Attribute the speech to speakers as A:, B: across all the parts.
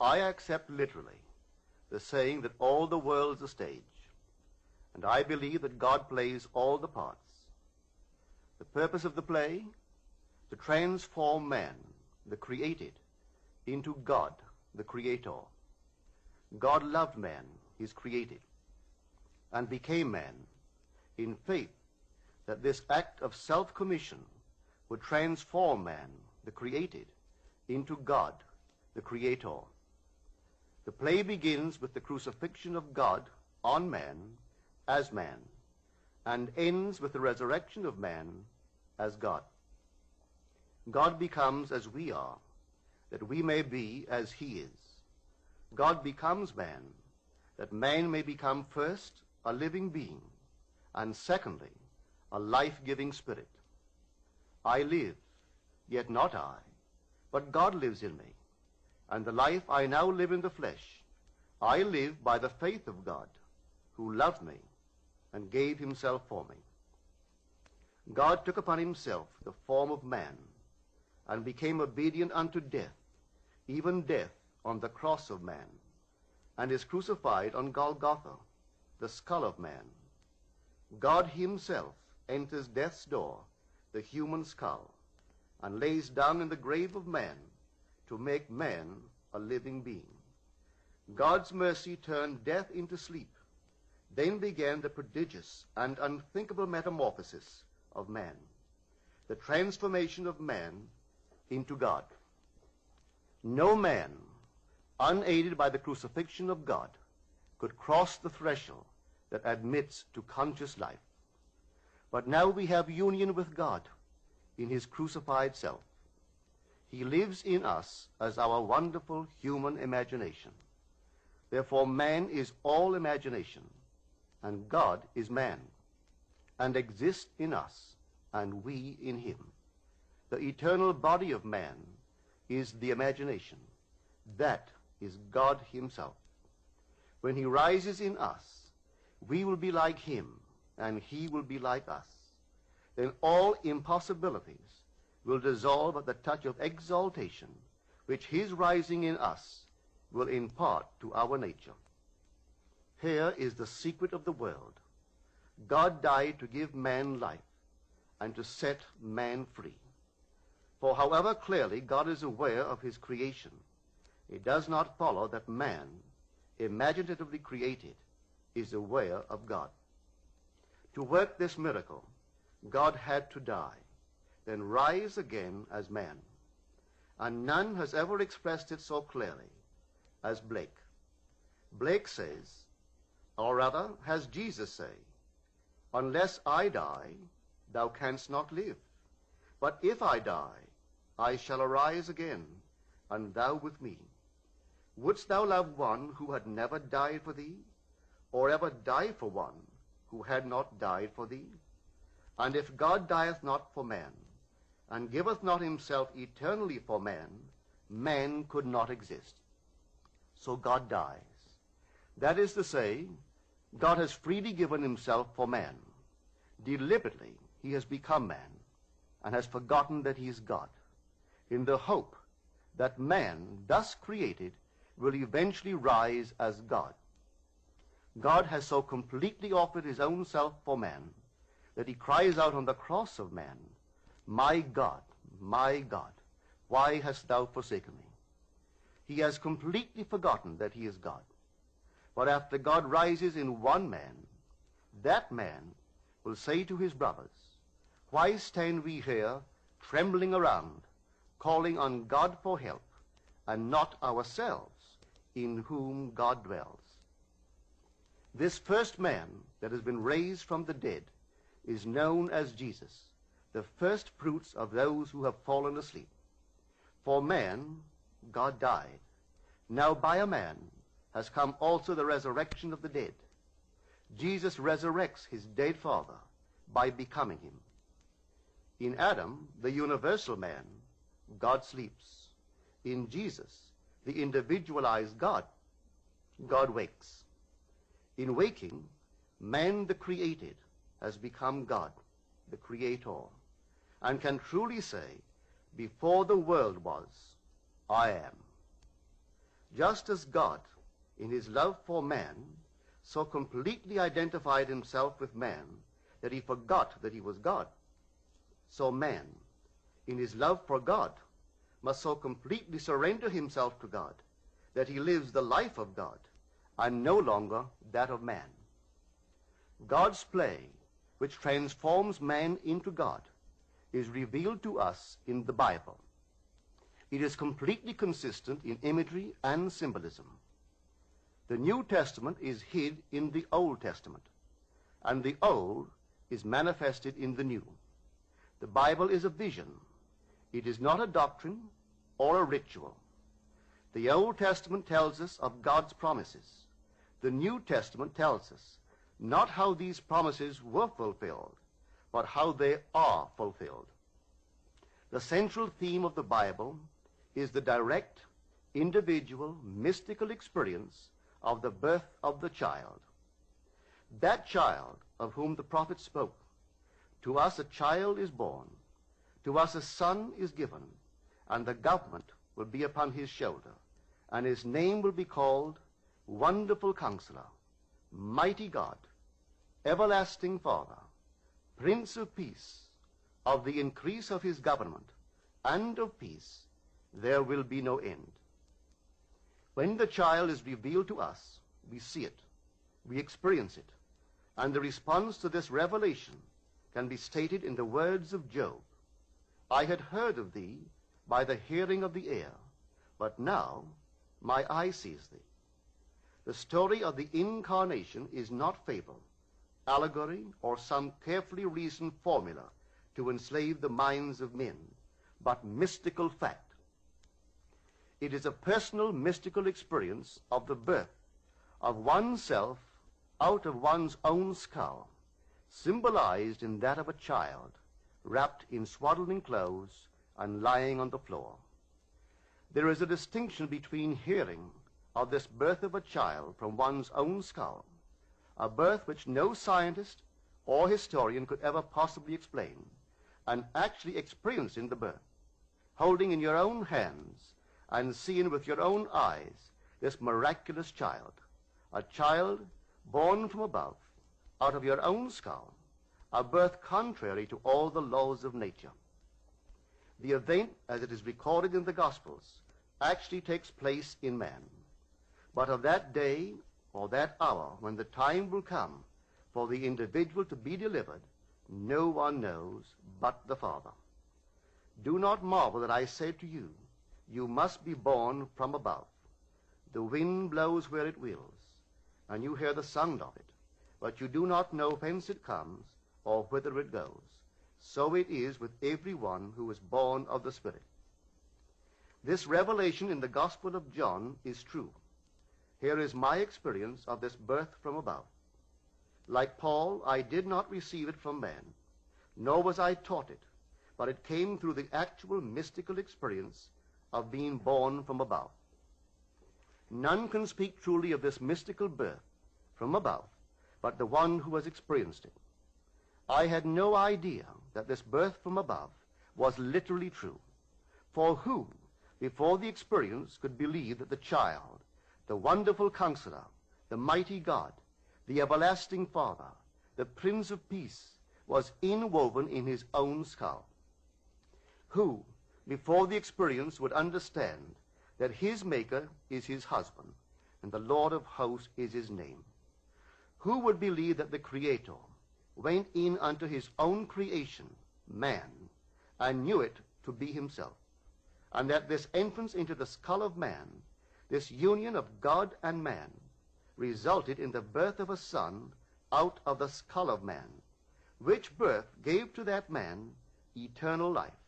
A: I accept literally the saying that all the world's a stage, and I believe that God plays all the parts. The purpose of the play? To transform man, the created, into God, the creator. God loved man, his created, and became man in faith that this act of self-commission would transform man, the created, into God, the creator. The play begins with the crucifixion of God on man as man, and ends with the resurrection of man as God. God becomes as we are, that we may be as he is. God becomes man, that man may become first a living being, and secondly, a life-giving spirit. I live, yet not I, but God lives in me, and the life I now live in the flesh, I live by the faith of God, who loved me and gave himself for me. God took upon himself the form of man, and became obedient unto death, even death on the cross of man, and is crucified on Golgotha, the skull of man. God himself enters death's door, the human skull, and lays down in the grave of man to make man a living being. God's mercy turned death into sleep. Then began the prodigious and unthinkable metamorphosis of man, the transformation of man into God. No man, unaided by the crucifixion of God, could cross the threshold that admits to conscious life. But now we have union with God in his crucified self. He lives in us as our wonderful human imagination. Therefore, man is all imagination, and God is man, and exists in us, and we in him. The eternal body of man is the imagination. That is God himself. When he rises in us, we will be like him, and he will be like us. Then all impossibilities will dissolve at the touch of exaltation, which his rising in us will impart to our nature. Here is the secret of the world. God died to give man life and to set man free. For however clearly God is aware of his creation, it does not follow that man, imaginatively created, is aware of God. To work this miracle, God had to die, then rise again as man. And none has ever expressed it so clearly as Blake. Blake says, or rather has Jesus say, "Unless I die, thou canst not live. But if I die, I shall arise again, and thou with me. Wouldst thou love one who had never died for thee, or ever die for one who had not died for thee? And if God dieth not for man, and giveth not himself eternally for man, man could not exist." So God dies. That is to say, God has freely given himself for man. Deliberately, he has become man, and has forgotten that he is God, in the hope that man, thus created, will eventually rise as God. God has so completely offered his own self for man that he cries out on the cross of man, my God, why hast thou forsaken me?" He has completely forgotten that he is God. But after God rises in one man, that man will say to his brothers, "Why stand we here trembling around, calling on God for help, and not ourselves, in whom God dwells?" This first man that has been raised from the dead is known as Jesus, the first fruits of those who have fallen asleep. For man, God died. Now by a man has come also the resurrection of the dead. Jesus resurrects his dead father by becoming him. In Adam, the universal man, God sleeps. In Jesus, the individualized God, God wakes. In waking, man, the created, has become God, the creator, and can truly say, "Before the world was, I am." just as God, in his love for man, so completely identified himself with man that he forgot that he was God, so man, in his love for God, must so completely surrender himself to God that he lives the life of God and no longer that of man. God's play, which transforms man into God, is revealed to us in the Bible. It is completely consistent in imagery and symbolism. The New Testament is hid in the Old Testament, and the Old is manifested in the New. The Bible is a vision. It is not a doctrine or a ritual. The Old Testament tells us of God's promises. The New Testament tells us not how these promises were fulfilled, but how they are fulfilled. The central theme of the Bible is the direct, individual, mystical experience of the birth of the child. That child of whom the prophet spoke. To us a child is born, to us a son is given, and the government will be upon his shoulder, and his name will be called Wonderful Counselor, Mighty God, Everlasting Father, Prince of Peace. Of the increase of his government and of peace there will be no end. When the child is revealed to us, we see it, we experience it, and the response to this revelation can be stated in the words of Job. I had heard of thee by the hearing of the ear, but now my eye sees thee. The story of the incarnation is not fable, allegory, or some carefully reasoned formula to enslave the minds of men, but mystical fact. It is a personal mystical experience of the birth of oneself out of one's own skull, symbolized in that of a child, wrapped in swaddling clothes and lying on the floor. There is a distinction between hearing of this birth of a child from one's own skull, a birth which no scientist or historian could ever possibly explain, and actually experiencing the birth, holding in your own hands and seeing with your own eyes this miraculous child, a child born from above, out of your own skull, a birth contrary to all the laws of nature. The event, as it is recorded in the Gospels, actually takes place in man. But of that day or that hour when the time will come for the individual to be delivered, no one knows but the Father. Do not marvel that I say to you, you must be born from above. The wind blows where it wills, and you hear the sound of it, but you do not know whence it comes or whither it goes. So it is with everyone who is born of the Spirit. This revelation in the Gospel of John is true. Here is my experience of this birth from above. Like Paul, I did not receive it from man, nor was I taught it, but it came through the actual mystical experience of being born from above. None can speak truly of this mystical birth from above but the one who has experienced it. I had no idea that this birth from above was literally true. For who, before the experience, could believe that the child, the Wonderful Counselor, the Mighty God, the Everlasting Father, the Prince of Peace, was inwoven in his own skull? Who, before the experience, would understand that his Maker is his husband, and the Lord of hosts is his name? Who would believe that the Creator went in unto his own creation, man, and knew it to be himself, and that this entrance into the skull of man, this union of God and man, resulted in the birth of a son out of the skull of man, which birth gave to that man eternal life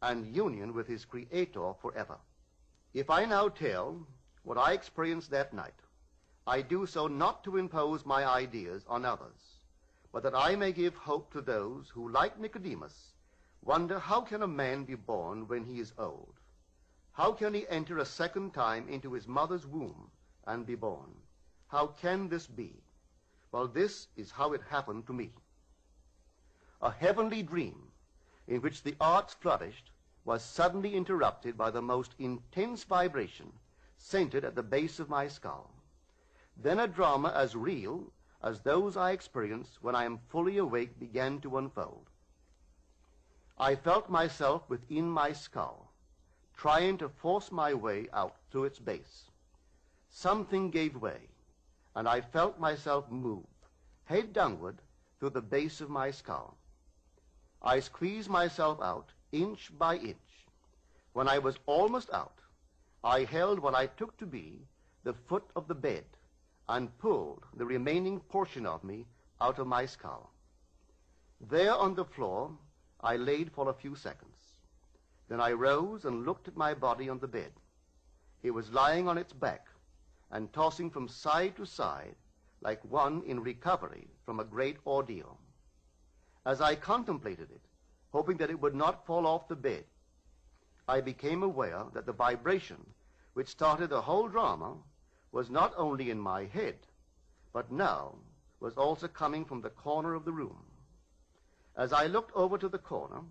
A: and union with his Creator forever? If I now tell what I experienced that night, I do so not to impose my ideas on others, but that I may give hope to those who, like Nicodemus, wonder how can a man be born when he is old? How can he enter a second time into his mother's womb and be born? How can this be? Well, this is how it happened to me. A heavenly dream in which the arts flourished was suddenly interrupted by the most intense vibration centered at the base of my skull. Then a drama as real as those I experience when I am fully awake began to unfold. I felt myself within my skull, trying to force my way out through its base. Something gave way, and I felt myself move, head downward, through the base of my skull. I squeezed myself out inch by inch. When I was almost out, I held what I took to be the foot of the bed and pulled the remaining portion of me out of my skull. There on the floor, I laid for a few seconds. Then I rose and looked at my body on the bed. It was lying on its back and tossing from side to side like one in recovery from a great ordeal. As I contemplated it, hoping that it would not fall off the bed, I became aware that the vibration which started the whole drama was not only in my head, but now was also coming from the corner of the room. As I looked over to the corner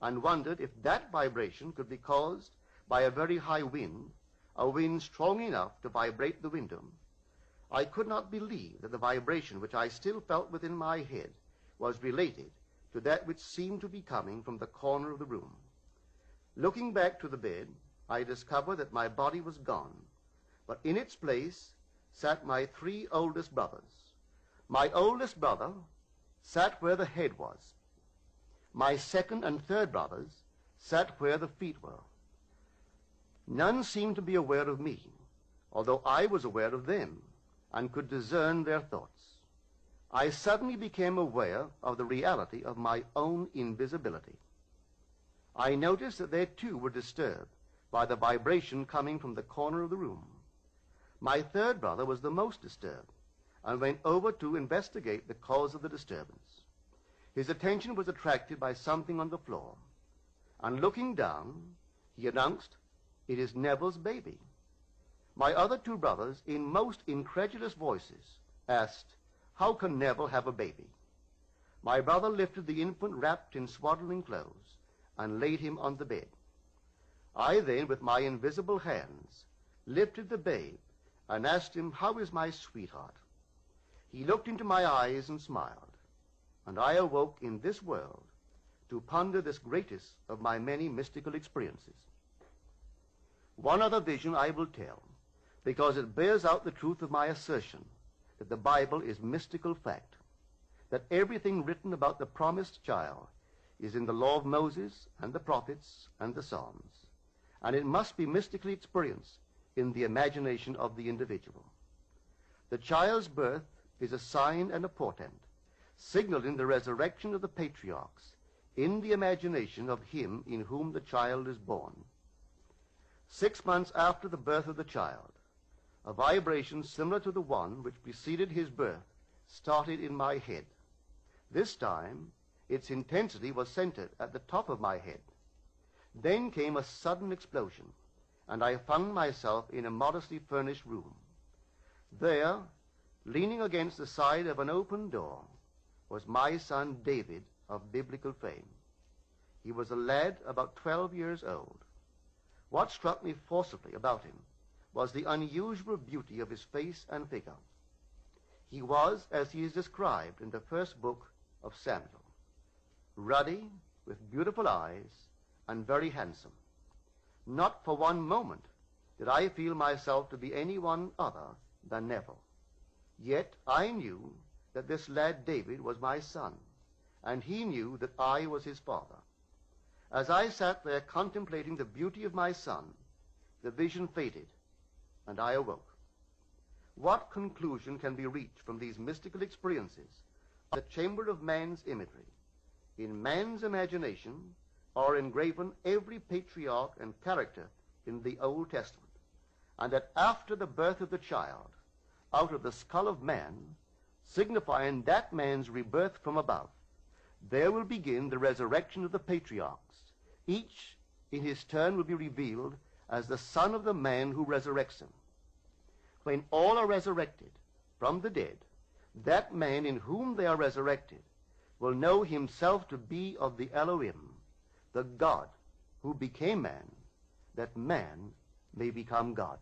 A: and wondered if that vibration could be caused by a very high wind, a wind strong enough to vibrate the window, I could not believe that the vibration which I still felt within my head was related to that which seemed to be coming from the corner of the room. Looking back to the bed, I discovered that my body was gone, but in its place sat my 3 oldest brothers. My oldest brother sat where the head was. My second and third brothers sat where the feet were. None seemed to be aware of me, although I was aware of them and could discern their thoughts. I suddenly became aware of the reality of my own invisibility. I noticed that they too were disturbed by the vibration coming from the corner of the room. My third brother was the most disturbed and went over to investigate the cause of the disturbance. His attention was attracted by something on the floor, and looking down, he announced, "It is Neville's baby." My other 2 brothers, in most incredulous voices, asked, "How can Neville have a baby?" My brother lifted the infant wrapped in swaddling clothes and laid him on the bed. I then, with my invisible hands, lifted the babe and asked him, "How is my sweetheart?" He looked into my eyes and smiled, and I awoke in this world to ponder this greatest of my many mystical experiences. One other vision I will tell, because it bears out the truth of my assertion that the Bible is mystical fact, that everything written about the promised child is in the law of Moses and the prophets and the Psalms, and it must be mystically experienced in the imagination of the individual. The child's birth is a sign and a portent, signaling the resurrection of the patriarchs in the imagination of him in whom the child is born. 6 months after the birth of the child, a vibration similar to the one which preceded his birth started in my head. This time, its intensity was centered at the top of my head. Then came a sudden explosion, and I found myself in a modestly furnished room. There, leaning against the side of an open door, was my son David of biblical fame. He was a lad about 12 years old. What struck me forcibly about him was the unusual beauty of his face and figure. He was, as he is described in the first book of Samuel, ruddy, with beautiful eyes, and very handsome. Not for one moment did I feel myself to be anyone other than Neville. Yet I knew that this lad David was my son, and he knew that I was his father. As I sat there contemplating the beauty of my son, the vision faded, and I awoke. What conclusion can be reached from these mystical experiences? The chamber of man's imagery. In man's imagination are engraven every patriarch and character in the Old Testament, and that after the birth of the child, out of the skull of man, signifying that man's rebirth from above, there will begin the resurrection of the patriarchs. Each, in his turn, will be revealed as the son of the man who resurrects him. When all are resurrected from the dead, that man in whom they are resurrected will know himself to be of the Elohim, the God who became man, that man may become God.